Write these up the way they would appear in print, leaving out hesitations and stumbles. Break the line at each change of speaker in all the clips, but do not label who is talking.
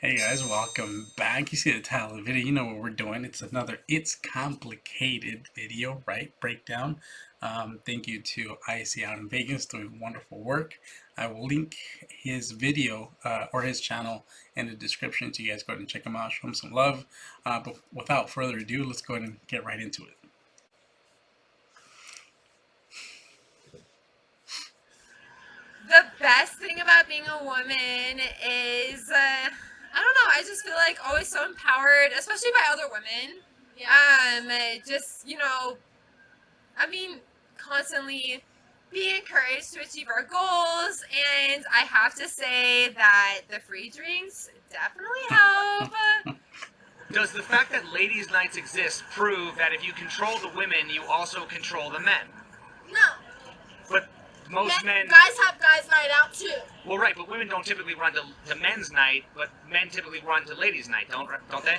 Hey guys, welcome back. You see the title of the video, you know what we're doing. It's another It's Complicated video, right? Breakdown. Thank you to IC out in Vegas doing wonderful work. I will link his video or his channel in the description so you guys go ahead and check him out, show him some love. But without further ado, let's go ahead and get right into it.
The best thing about being a woman is, I don't know, I just feel like always so empowered, especially by other women. Just, I mean, constantly being encouraged to achieve our goals. And I have to say that the free drinks definitely help.
Does the fact that ladies' nights exist prove that if you control the women, you also control the men?
No.
But most men...
Guys have guys' night out too.
Well, right, but women don't typically run to men's night, but men typically run to ladies' night, don't they?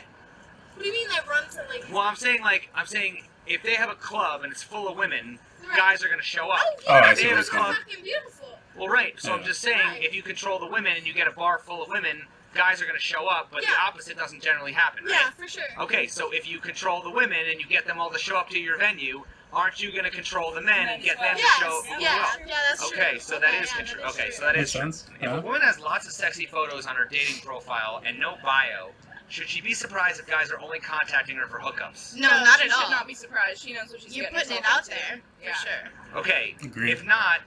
What do you mean they run to ladies?
Well, I'm saying if they have a club and it's full of women, guys are going to show up.
Oh,
Oh, I
yeah,
see what
they're
you're saying.
fucking beautiful.
Well, right, so I'm
Yeah.
just saying,
Right.
if you control the women and you get a bar full of women, guys are going to show up, but the
Yeah.
opposite doesn't generally happen, right?
Yeah, for sure.
Okay, so if you control the women and you get them all to show up to your venue, aren't you going to control the men and get them to
Yes,
show
yeah,
well?
yeah, that's true.
Okay, so that
Okay,
is
yeah,
true.
that is
Okay,
true.
so that
Makes
is true.
sense.
If
Yeah.
a woman has lots of sexy photos on her dating profile and no bio, should she be surprised if guys are only contacting her for hookups?
No, not
she
at all.
should not be surprised. She knows what she's
You're
getting
putting it
herself
out
into.
there, for
Yeah.
sure.
Okay,
Agreed.
if not,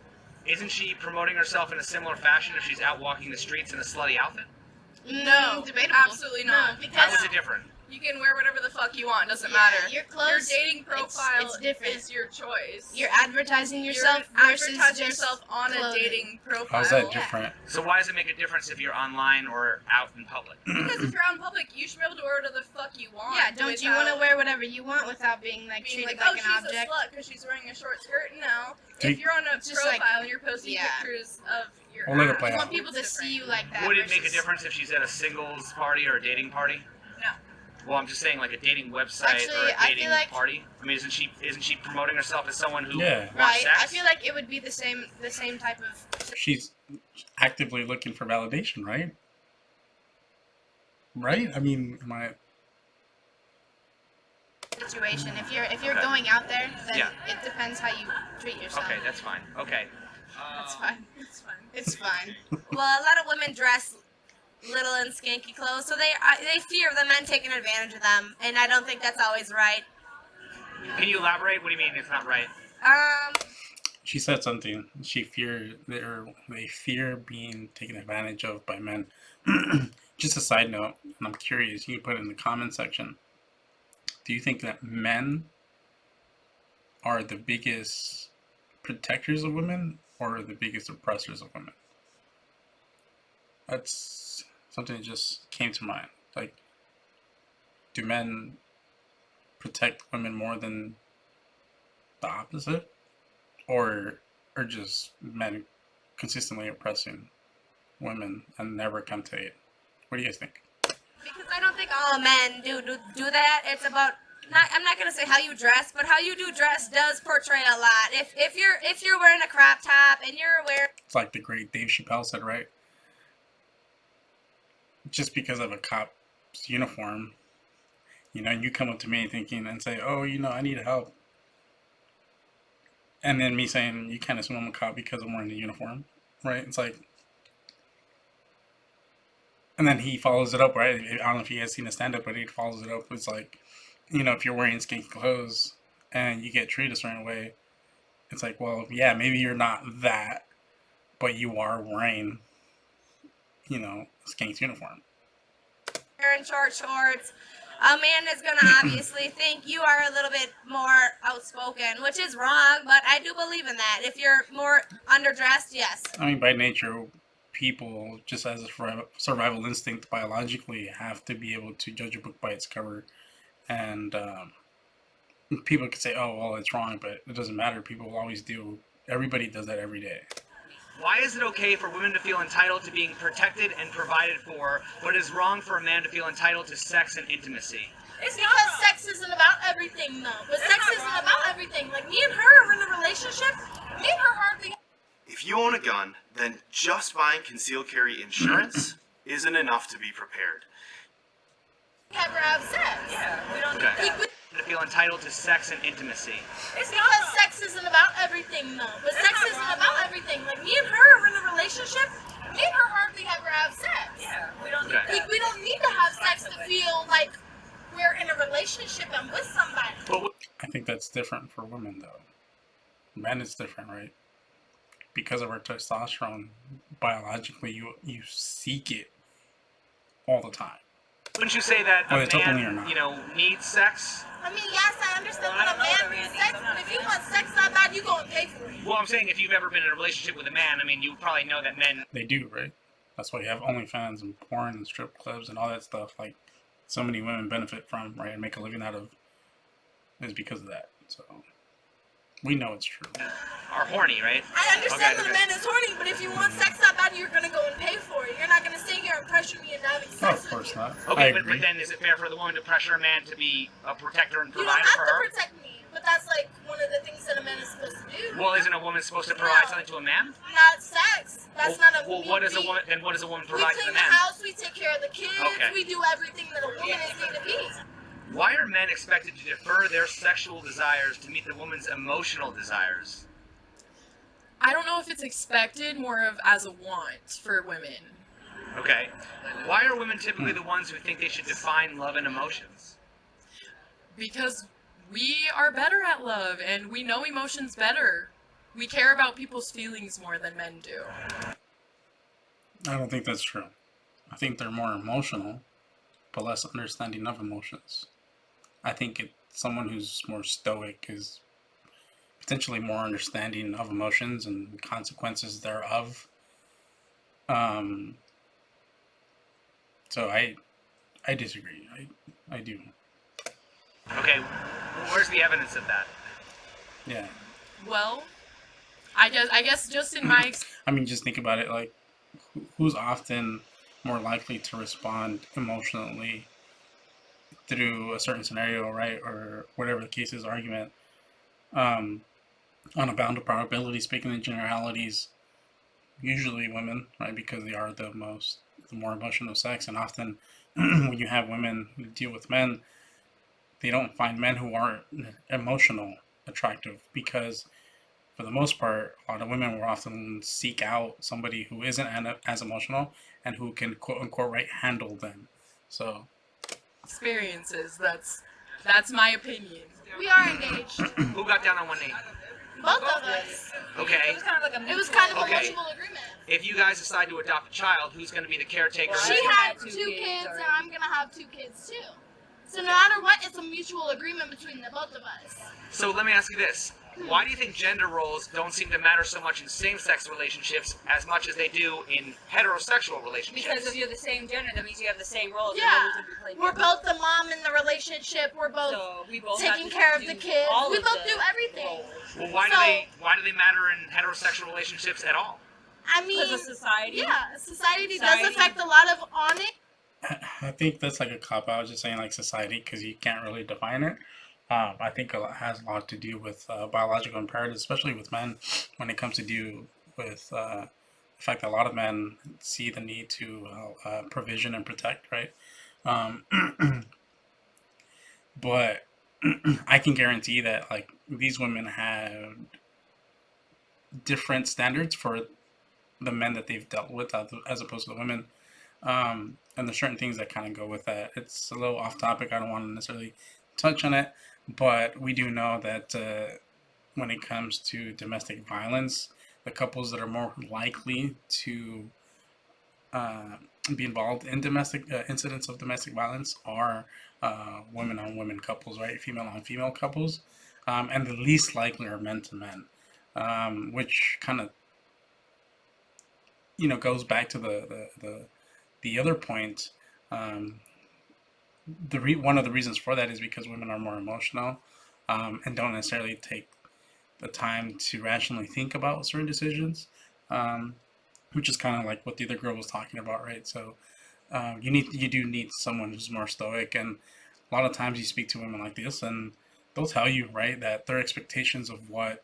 isn't she promoting herself in a similar fashion if she's out walking the streets in a slutty outfit?
No,
debatable.
absolutely not.
No,
How
because
is it different?
You can wear whatever the fuck you want. Doesn't
Yeah,
matter.
your
Your
clothes,
dating profile
it's different.
is your choice.
You're advertising yourself
You're
versus
advertising
just
yourself on
clothing.
a dating profile.
How's that
Yeah.
different?
So why does it make a difference if you're online or out in public?
Because if you're out in public, you should be able to wear whatever the fuck you want.
Yeah, don't you want to wear whatever you want without being like
being
treated
like,
like,
oh,
an
she's
object?
a slut because she's wearing a short skirt? No.
Do
If
you-
you're on a
Just
profile
like-
and you're posting
yeah.
pictures of your
We'll let it
ass,
play
You
out.
want people to
it's
see you
different.
like that.
Would it make a
versus-
difference if she's at a singles party or a dating party?
No.
Well, I'm just saying, like a dating website or
Actually,
a
I
dating
feel like-
party. I mean, isn't she promoting herself as someone who
Yeah.
wants
Right.
sex?
I feel like it would be the same type of
She's actively looking for validation, right? Right? I mean,
situation. If you're
Okay.
going out there, then
Yeah.
it depends how you treat yourself.
Okay, that's fine. Okay.
That's fine.
It's fine.
It's fine.
Well, a lot of women dress little and skanky clothes, so they fear the men taking advantage of them, and I don't think that's always right.
Can you elaborate? What do you mean it's not right?
she said something. They fear being taken advantage of by men. Just a side note, and I'm curious. You can put it in the comment section. Do you think that men are the biggest protectors of women or the biggest oppressors of women? That's something that just came to mind. Like, do men protect women more than the opposite? Or just men consistently oppressing women and never come to aid? What do you guys think?
Because I don't think all men do that. It's about I'm not gonna say how you dress, but how you do dress does portray a lot. If you're wearing a crop top and you're wearing
It's like the great Dave Chappelle said, right? Just because of a cop's uniform, you come up to me thinking and say, oh, I need help. And then me saying, you can't assume I'm a cop because I'm wearing the uniform, right? It's like, and then he follows it up, right? I don't know if you guys seen the stand-up, but he follows it up. It's like, if you're wearing skinky clothes and you get treated a certain way, it's like, well, yeah, maybe you're not that, but you are wearing, a skank uniform.
short shorts, a man is gonna obviously think you are a little bit more outspoken, which is wrong, but I do believe in that. If you're more underdressed, yes.
I mean, by nature, people, just as a survival instinct, biologically have to be able to judge a book by its cover. And people could say, oh, well, it's wrong, but it doesn't matter. People will always do. Everybody does that every day.
Why is it okay for women to feel entitled to being protected and provided for, but it is wrong for a man to feel entitled to sex and intimacy?
It's because sex isn't about everything, though. But sex isn't about everything. Like, me and her are in a relationship. Me and her hardly.
If you own a gun, then just buying concealed carry insurance isn't enough to be prepared.
Ever have sex?
Yeah, we don't
Okay.
need that.
Equal-
To feel entitled to sex and intimacy.
It's
Because
not.
sex isn't about everything, though. But sex isn't about everything. Like, me and her are in a relationship. Me and her hardly ever have sex.
Yeah, we don't need
Okay.
that.
Like, we don't need to have sex to feel like we're in a relationship and with somebody.
But
I think that's different for women, though. Men, it's different, right? Because of our testosterone, biologically, you seek it all the time.
wouldn't you say that
Whether
a
it's openly or
man,
not.
you know, needs sex?
I mean, yes, I understand
Well, I
when a
don't know
man
what a man
needs
needs.
sex,
I'm not
but
a
if you
man.
want sex that bad, you go and pay for it.
Well, I'm saying if you've ever been in a relationship with a man, I mean, you probably know that men.
They do, right? That's why you have OnlyFans and porn and strip clubs and all that stuff. Like, so many women benefit from, right, and make a living out of, is because of that. So, we know it's true.
Are horny, right?
I understand
Okay,
that a
okay.
man is horny, but if you want sex that bad, you're gonna go and pay for it. You're not gonna sit here and pressure me into having
Oh,
sex
of course
with you.
not. I
Okay,
agree.
but then is it fair for the woman to pressure a man to be a protector and
You don't
provider
have
for
to
her?
protect me, but that's like one of the things that a man is supposed to do.
Well, isn't a woman supposed to provide
No.
something to a man?
Not sex. That's
well,
not a
well,
me
what does a
being.
woman? Then what does a woman
We
provide to
clean
the
the
man?
house, we take care of the kids,
Okay.
we do everything that a woman is need to be.
Why are men expected to defer their sexual desires to meet the woman's emotional desires?
I don't know if it's expected, more of as a want for women.
Okay. Why are women typically the ones who think they should define love and emotions?
Because we are better at love and we know emotions better. We care about people's feelings more than men do.
I don't think that's true. I think they're more emotional, but less understanding of emotions. I think someone who's more stoic is potentially more understanding of emotions and consequences thereof. So I disagree. I do.
Okay. Where's the evidence of that?
Yeah.
Well, I guess just in my
I mean, just think about it. Like, who's often more likely to respond emotionally through a certain scenario, right, or whatever the case is, argument, on a bound of probability, speaking in generalities, usually women, right, because they are the more emotional sex, and often when you have women who deal with men, they don't find men who aren't emotional attractive because, for the most part, a lot of women will often seek out somebody who isn't as emotional and who can, quote unquote, right, handle them. So,
experiences, that's my opinion.
We are engaged.
Who got down on one knee?
Both of us.
Okay.
It was kind of like a
It was kind of
Okay.
a mutual agreement.
If you guys decide to adopt a child, who's going to be the caretaker?
Well,
She
I
had
had
2
two
kids,
kids
and
already.
I'm gonna have 2 kids too. So no matter what, it's a mutual agreement between the both of us.
So let me ask you this. Why do you think gender roles don't seem to matter so much in same-sex relationships as much as they do in heterosexual relationships?
Because if you're the same gender, that means you have the same roles.
Yeah,
and roles would be played
we're
differently.
both the mom in the relationship. We're both
So we both have
taking
to
care of
do
the kids.
all
We
of
both
the
do everything.
roles.
Well, why do they matter in heterosexual relationships at all?
I mean,
Because of society.
yeah, society does
Society.
affect a lot of on it.
I think that's like a cop out, just saying like society, because you can't really define it. I think it has a lot to do with biological imperatives, especially with men, when it comes to do with the fact that a lot of men see the need to provision and protect, right? Um, but I can guarantee that like these women have different standards for the men that they've dealt with as opposed to the women. And there's certain things that kind of go with that. It's a little off topic. I don't want to necessarily touch on it, but we do know that when it comes to domestic violence, the couples that are more likely to be involved in domestic incidents of domestic violence are women on women couples, right? Female on female couples, and the least likely are men to men, which kind of goes back to the other point. One of the reasons for that is because women are more emotional and don't necessarily take the time to rationally think about certain decisions, which is kind of like what the other girl was talking about, right? So you do need someone who's more stoic, and a lot of times you speak to women like this, and they'll tell you, right, that their expectations of what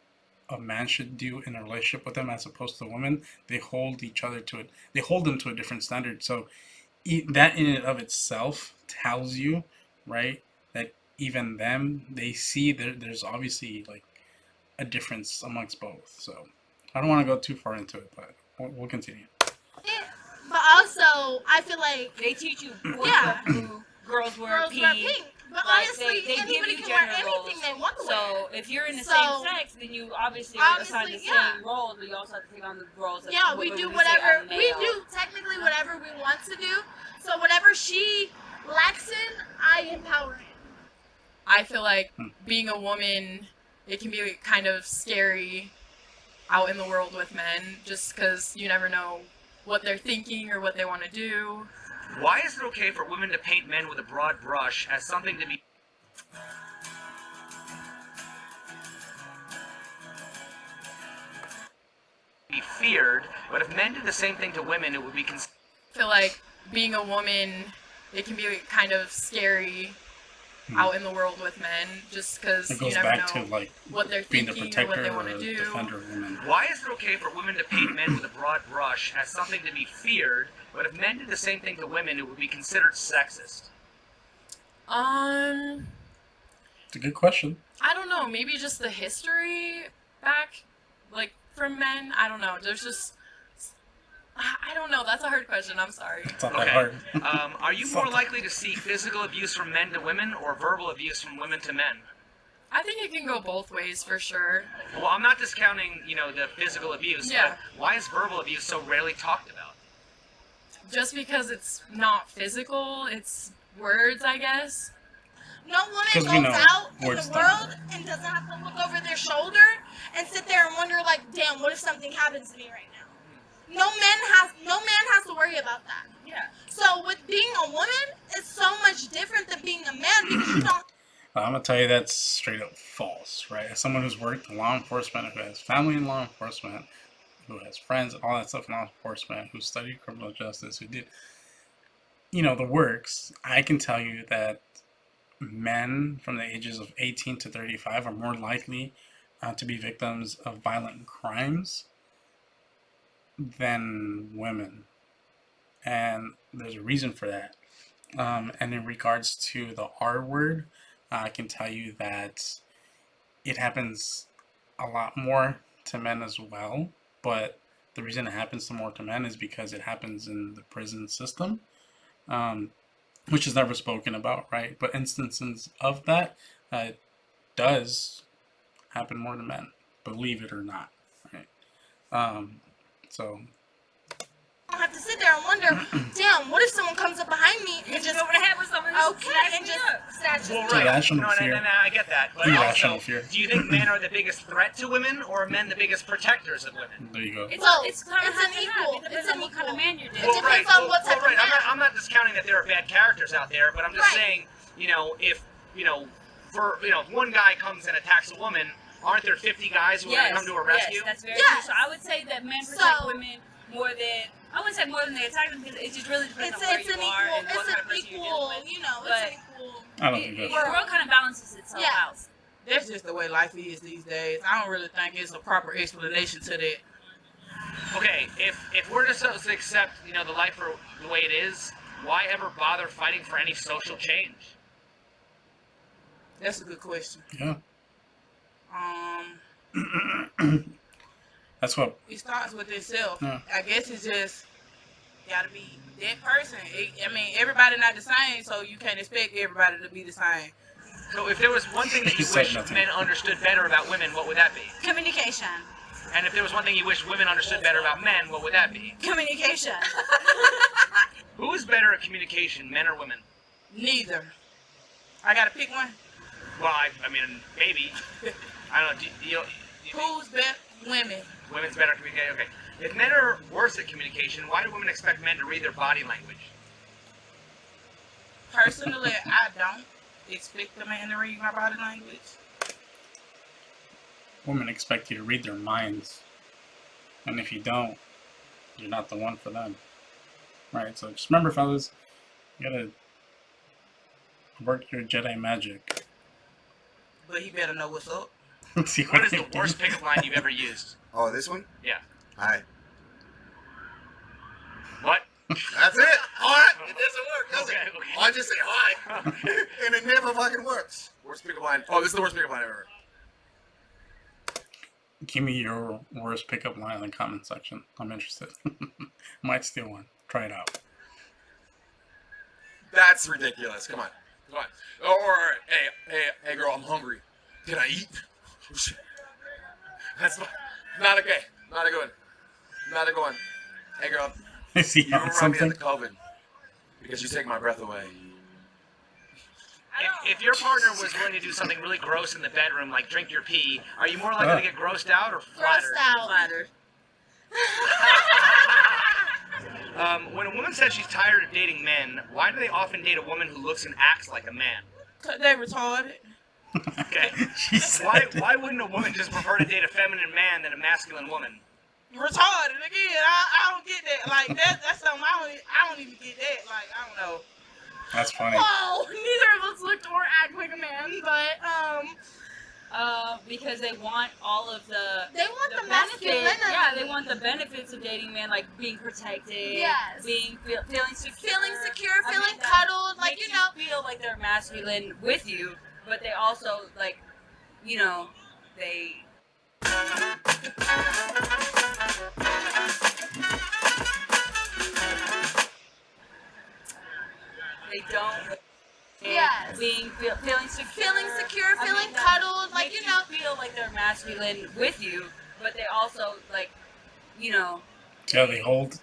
a man should do in a relationship with them as opposed to women, they hold each other to it. They hold them to a different standard. So that in and of itself tells you, right, that even them, they see there's obviously like a difference amongst both. So I don't want to go too far into it, but we'll continue.
But also, I feel like
They teach you boys
Yeah.
wear blue, girls wear
girls
pink.
wear pink. But
Like,
honestly,
they give
anybody
you
can wear
gender
anything
roles.
they want to wear.
So if you're in the
So-
same sex, then you obviously are assigned the
Obviously, yeah.
same roles, but you also have to take on the roles. Of
Yeah,
what
we
would
do
say
whatever
I'm a
we
male.
do technically whatever we want to do. So whatever she lacks in, I empower it.
I feel like being a woman, it can be kind of scary out in the world with men, just because you never know what they're thinking or what they want to do.
Why is it okay for women to paint men with a broad brush as something to be feared, but if men did the same thing to women, it would be considered
I feel like being a woman, it can be kind of scary out in the world with men, just because
It
you
goes
never
back
know
to like
what they're
being the
thinking or what
protector
they
or
want to do.
defender of women.
Why is it okay for women to paint men with a broad brush as something to be feared, but if men did the same thing to women, it would be considered sexist?
It's a good question.
I don't know. Maybe just the history back, like from men. I don't know. There's just, I don't know. That's a hard question. I'm sorry.
It's not that
Okay.
hard.
Are you more likely to see physical abuse from men to women or verbal abuse from women to men?
I think it can go both ways for sure.
Well, I'm not discounting, the physical abuse,
Yeah.
but why is verbal abuse so rarely talked about?
Just because it's not physical, it's words, I guess.
No woman
'Cause we
goes
know
out in
words
the
don't
world and doesn't have to look over their shoulder and sit there and wonder like, damn, what if something happens to me right now? No man has to worry about that.
Yeah.
So with being a woman, it's so much different than being a man because you don't.
I'm gonna tell you that's straight up false, right? As someone who's worked in law enforcement, who has family in law enforcement, who has friends, all that stuff in law enforcement, who studied criminal justice, who did, the works, I can tell you that men from the ages of 18 to 35 are more likely to be victims of violent crimes than women. And there's a reason for that. And in regards to the R word, I can tell you that it happens a lot more to men as well, but the reason it happens to more to men is because it happens in the prison system, which is never spoken about, right? But instances of that does happen more to men, believe it or not, right? So
I don't have to sit there and wonder, damn, what if someone comes up behind me and
Just
just
over the head with someone
okay and just snatches
Well,
me?
right.
Irrational
No,
fear.
I get that. But
Irrational
also,
fear.
do you think men are the biggest threat to women, or are men the biggest protectors of women?
there you go.
It's,
Well,
it's kind of
it's an
half and
equal-
half. It depends
it's
on
an
what kind of
equal.
man you're dating.
It depends on what type of
right.
man.
I'm not discounting that there are bad characters out there, but I'm just
Right.
saying, if one guy comes and attacks a woman, aren't there 50 guys who are going to come to a rescue?
Yes, that's very
Yes.
true. So I would say that men protect
So-
women more than, I wouldn't say more than they attack them, because it just really depends on where
It's
you
an
are
equal,
and what kind of person
it's
you're
an
dealing
equal,
with.
it's
But-
an equal.
I don't think
The
that's
world kind of balances itself
Yeah.
out.
That's just the way life is these days. I don't really think it's a proper explanation to that.
Okay, if we're just supposed to accept, the life for the way it is, why ever bother fighting for any social change?
That's a good question.
yeah. That's what
It starts with itself.
Yeah.
I guess it's just gotta be that person. Everybody not the same, so you can't expect everybody to be the same.
So if there was one thing that you
Said
wish
nothing.
men understood better about women, what would that be?
Communication.
And if there was one thing you wish women understood better about men, what would that be?
Communication.
Who is better at communication, men or women?
Neither. I gotta pick one.
Well, maybe. I don't know. Do you
Who's best? Women.
women's better at communicating? Okay. If men are worse at communication, why do women expect men to read their body language?
Personally, I don't expect a man to read my body language.
women expect you to read their minds, and if you don't, you're not the one for them, right? So just remember, fellas, you gotta work your Jedi magic.
But he better know what's up.
See
What is
they
the
do.
worst pickup line you've ever used?
Oh, this one?
Yeah.
Hi.
What?
That's it. All right. It doesn't work, does
Okay,
it?
okay.
I just say hi, and it never fucking works. Worst pickup line. Oh, this is the worst pickup line I've ever heard.
Give me your worst pickup line in the comment section. I'm interested. Might steal one. Try it out.
That's ridiculous. Come on. Come on. Or, hey, girl, I'm hungry. Can I eat? Oh, shit. That's not okay. Not a good one. Not a good one. Hey, girl,
Is he
you
on
remind me of
something?
the COVID because you take my breath away.
If your partner was willing to do something really gross in the bedroom, like drink your pee, are you more likely to get grossed out or flattered?
Grossed out.
Flattered.
When a woman says she's tired of dating men, why do they often date a woman who looks and acts like a man?
'Cause they retarded.
Okay.
She said.
Why wouldn't a woman just prefer to date a feminine man than a masculine woman?
Retarded again. I don't get that. Like that's something I don't even get that. Like I don't know.
That's funny.
Well, neither of us looked or act like a man, but
Because they want all of the
they want the
benefits.
masculinity.
Yeah, they want the benefits of dating men, like being protected,
Yes.
feeling secure,
feeling secure,
I mean,
feeling
that
cuddled, like
makes
you know.
feel like they're masculine with you, but they also like, they. They don't.
Yes.
Feeling secure,
Feeling secure,
I
feeling
mean, that
cuddled, like
makes
you know.
feel like they're masculine with you, but they also like,
Yeah, they hold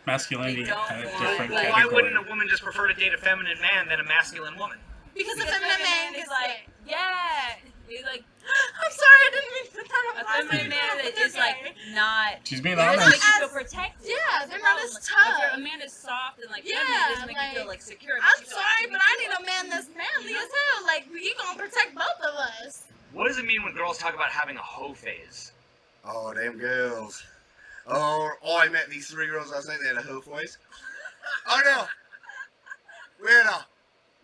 masculinity
They don't
at a
want,
different
like-
Why
category.
wouldn't a woman just prefer to date a feminine man than a masculine woman?
Because the
because
feminine man
is
is
like, yeah, he's like
I'm sorry, I didn't mean to put that on
a
my
feminine man that
It's
is like
okay.
not.
She's being
They're
honest.
just make you
as-
feel protected.
yeah, they're not as
Like,
tough.
A man is soft and like
Yeah,
feminine, it doesn't make you feel
like,
like secure. It
I'm
makes you feel
sorry,
like
but I
secure.
need a man that's manly as hell. Like he gonna protect both of us.
What does it mean when girls talk about having a hoe phase?
Oh, them girls. Oh, I met these 3 girls last night. They had a hoe voice. Oh, no. Wait,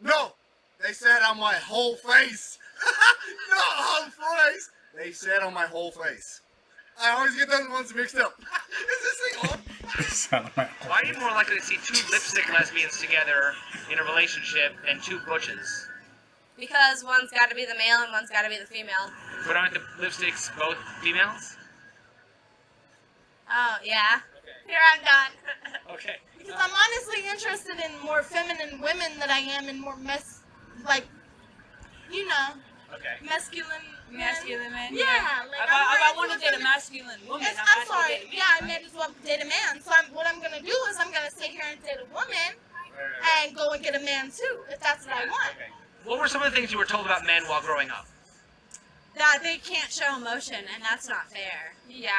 no. They said on my whole face. Not whole face. They said on my whole face. I always get those ones mixed up. Is this thing on?
Sound like-
Why are you more likely to see 2 lipstick lesbians together in a relationship than 2 butches?
Because one's got to be the male and one's got to be the female.
But aren't the lipsticks both females?
Oh yeah.
Here I'm done.
Okay.
Because I'm honestly interested in more feminine women than I am in more
Okay.
masculine. men.
Masculine man.
Yeah, like
If I
I'm
want to
more
date a
into
masculine woman,
Yes,
I'm
I'm
not
sorry.
gonna date a man,
Yeah, I
right?
may as well date a man. So what I'm gonna do is I'm gonna sit here and date a woman and go and get a man too, if that's what I want.
Okay. What were some of the things you were told about men while growing up?
That they can't show emotion, and that's not fair. Yeah.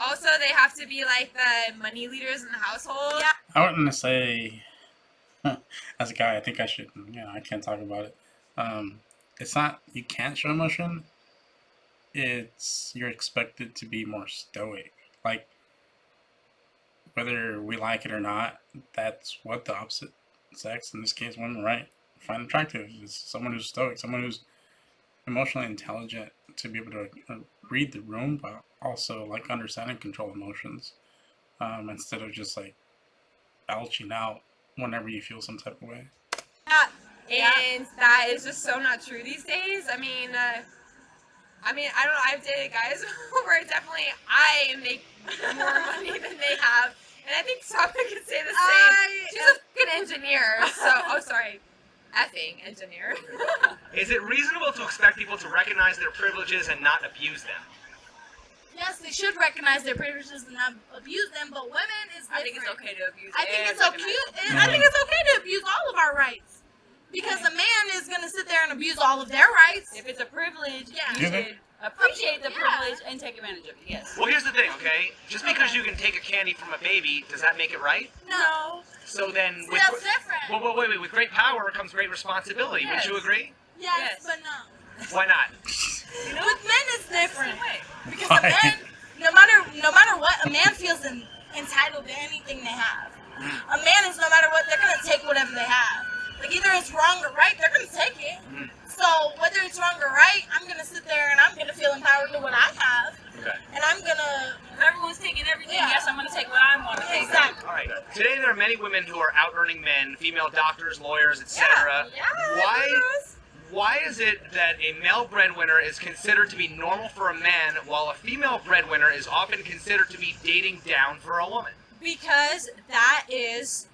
Also, they have to be like the money leaders in the household. Yeah.
I wouldn't say, as a guy, I think I should, I can't talk about it. It's not, you can't show emotion. It's, you're expected to be more stoic. Like, whether we like it or not, that's what the opposite sex, in this case women, right, find attractive. Is someone who's stoic, someone who's emotionally intelligent, to be able to read the room, but also like understand and control emotions, instead of just like belching out whenever you feel some type of way.
And that is just so not true these days. I mean, I don't know. I've dated guys where definitely I make more money than they have, and I think Saba could say the same. She's a fucking engineer, so effing engineer.
Is it reasonable to expect people to recognize their privileges and not abuse them?
Yes, they should recognize their privileges and not abuse them, but women is different.
I think it's okay to abuse.
I think
and
it's okay.
recognize.
I think it's okay to abuse all of our rights. Because a man is gonna sit there and abuse all of their rights.
If it's a privilege,
Yeah.
you should appreciate the
Yeah.
privilege and take advantage of it. Yes.
Well, here's the thing, okay? Just because you can take a candy from a baby, does that make it right?
No.
So then,
See,
with
that's different.
well, wait. With great power comes great responsibility.
Yes.
Would you agree?
Yes,
Yes.
but no.
Why not?
You know,
With men, it's different.
same way.
Because
Why?
a man, no matter what, a man feels entitled to anything they have. A man is no matter what, they're gonna take whatever they have. Like either it's wrong or right, they're gonna take it. So whether it's wrong or right, I'm gonna sit there and I'm gonna feel empowered to what I have,
Okay.
and I'm gonna.
If everyone's taking everything,
Yeah.
yes, I'm going to take what I want to take.
Exactly.
All right. Today there are many women who are out earning men, female doctors, lawyers, etc.
Yeah.
Why is it that a male breadwinner is considered to be normal for a man, while a female breadwinner is often considered to be dating down for a woman?
Because that is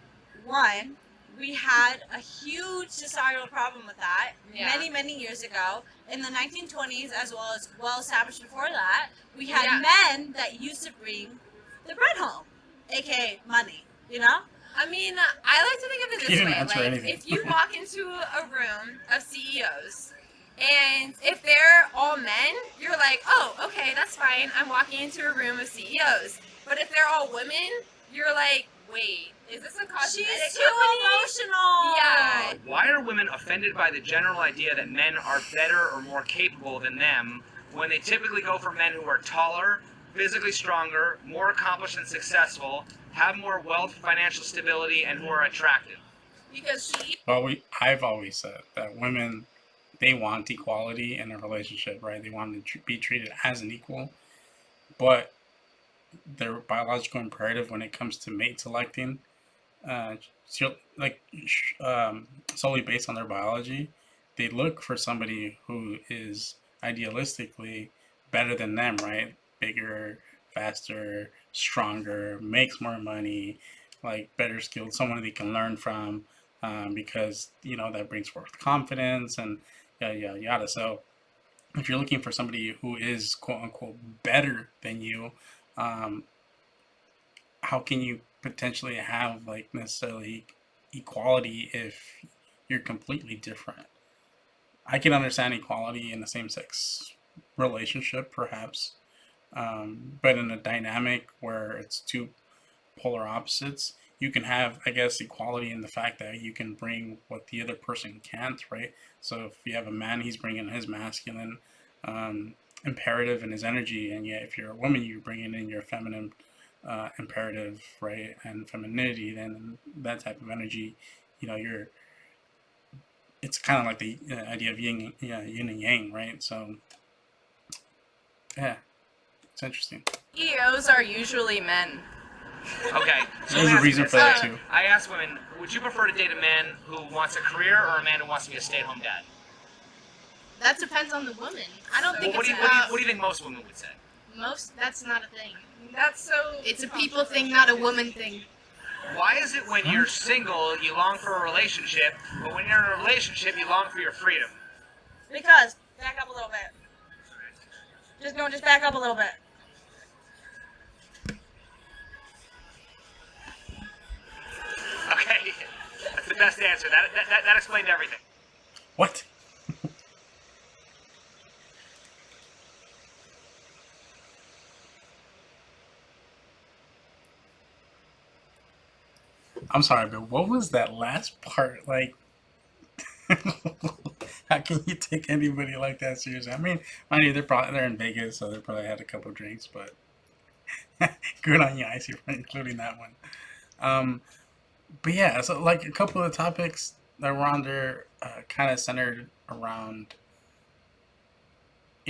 one. We had a huge societal problem with that
Yeah.
many years ago in the 1920s, as well as well established before that. We had
Yeah.
men that used to bring the bread home, aka money. You know,
I mean, I like to think of it
You
this
didn't
way:
answer
like,
anything.
if you walk into a room of CEOs, and if they're all men, you're like, oh, okay, that's fine. I'm walking into a room of CEOs. But if they're all women, you're like, wait, is this a cosmetic
she's too
company?
emotional.
Yeah.
Why are women offended by the general idea that men are better or more capable than them, when they typically go for men who are taller, physically stronger, more accomplished and successful, have more wealth, financial stability, and who are attractive?
Because
Well, I've always said that women, they want equality in a relationship, right? They want to be treated as an equal, but their biological imperative when it comes to mate selecting, like solely based on their biology, they look for somebody who is idealistically better than them, right? Bigger, faster, stronger, makes more money, like better skilled, someone they can learn from, because that brings forth confidence and yada yada yada. So if you're looking for somebody who is quote unquote better than you, um, how can you potentially have like necessarily equality if you're completely different? I can understand equality in a same sex relationship, perhaps, but in a dynamic where it's two polar opposites, you can have, I guess, equality in the fact that you can bring what the other person can't, right? So if you have a man, he's bringing his masculine imperative and his energy, and yet if you're a woman, you're bringing in your feminine imperative, right, and femininity. Then that type of energy, you're. It's kind of like the idea of yin and yang, right? So, yeah, it's interesting.
CEOs are usually men.
Okay. So
There's
let me
a
ask
reason
you
for
this.
that too.
I ask women, would you prefer to date a man who wants a career or a man who wants to be a stay-at-home dad?
That depends on the woman. I don't think
What
it's
do you
about
think most women would say?
most. That's not a thing.
that's so.
It's a people thing, not a woman thing.
Why is it when you're single you long for a relationship, but when you're in a relationship you long for your freedom?
Because back up a little bit. Just back up a little bit.
Okay, that's the best answer. That explained everything.
What? I'm sorry, but what was that last part? Like, how can you take anybody like that seriously? I mean, mind you, they're in Vegas, so they probably had a couple drinks, but good on you, Icy, for including that one. But yeah, so like a couple of the topics that were on there kind of centered around,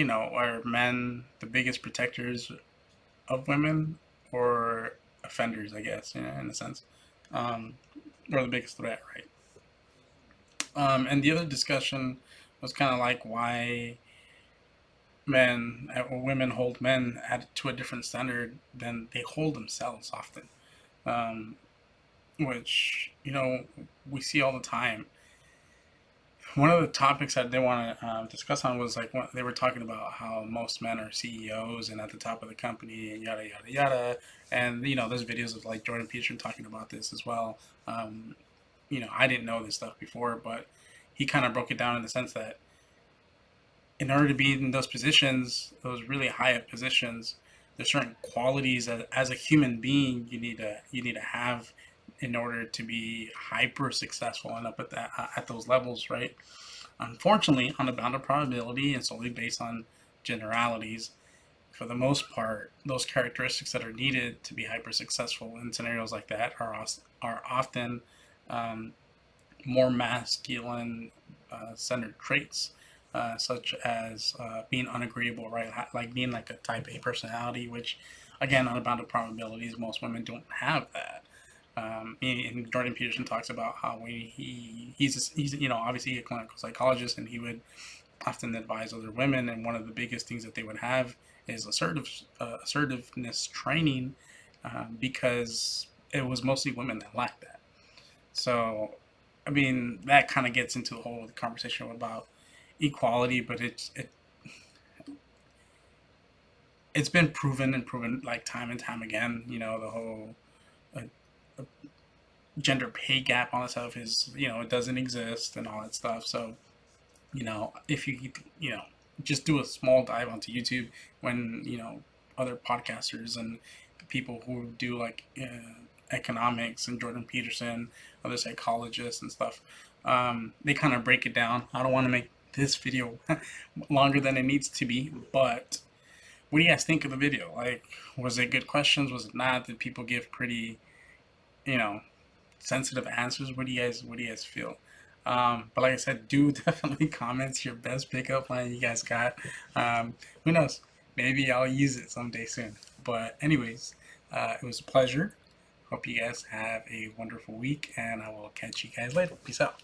are men the biggest protectors of women or offenders, I guess, in a sense, or the biggest threat, right? And the other discussion was kind of like why women hold men to a different standard than they hold themselves often, which we see all the time. One of the topics that they want to discuss on was like they were talking about how most men are CEOs and at the top of the company and yada yada yada, and there's videos of like Jordan Peterson talking about this as well. I didn't know this stuff before, but he kind of broke it down in the sense that in order to be in those positions, those really high up positions, there's certain qualities that as a human being you need to have in order to be hyper successful and up at those levels, right? Unfortunately, on a bound of probability and solely based on generalities, for the most part, those characteristics that are needed to be hyper successful in scenarios like that are often more masculine centered traits, such as being unagreeable, right? Like being like a type A personality, which, again, on Unbounded Probabilities, most women don't have that. And Jordan Peterson talks about how when he's obviously a clinical psychologist, and he would often advise other women, and one of the biggest things that they would have is assertiveness training, because it was mostly women that lacked that. So, I mean, that kind of gets into the whole conversation about equality, but it's been proven like time and time again. You know, the whole uh, gender pay gap, all that stuff is, it doesn't exist and all that stuff. So, if you just do a small dive onto YouTube when other podcasters and people who do like economics, and Jordan Peterson, other psychologists and stuff, they kind of break it down. I don't want to make this video longer than it needs to be, but what do you guys think of the video? Like, was it good questions? Was it not? Did people give pretty, sensitive answers? What do you guys feel? But like I said, do definitely comment your best pickup line you guys got. Who knows? Maybe I'll use it someday soon. But anyways, it was a pleasure. Hope you guys have a wonderful week, and I will catch you guys later. Peace out.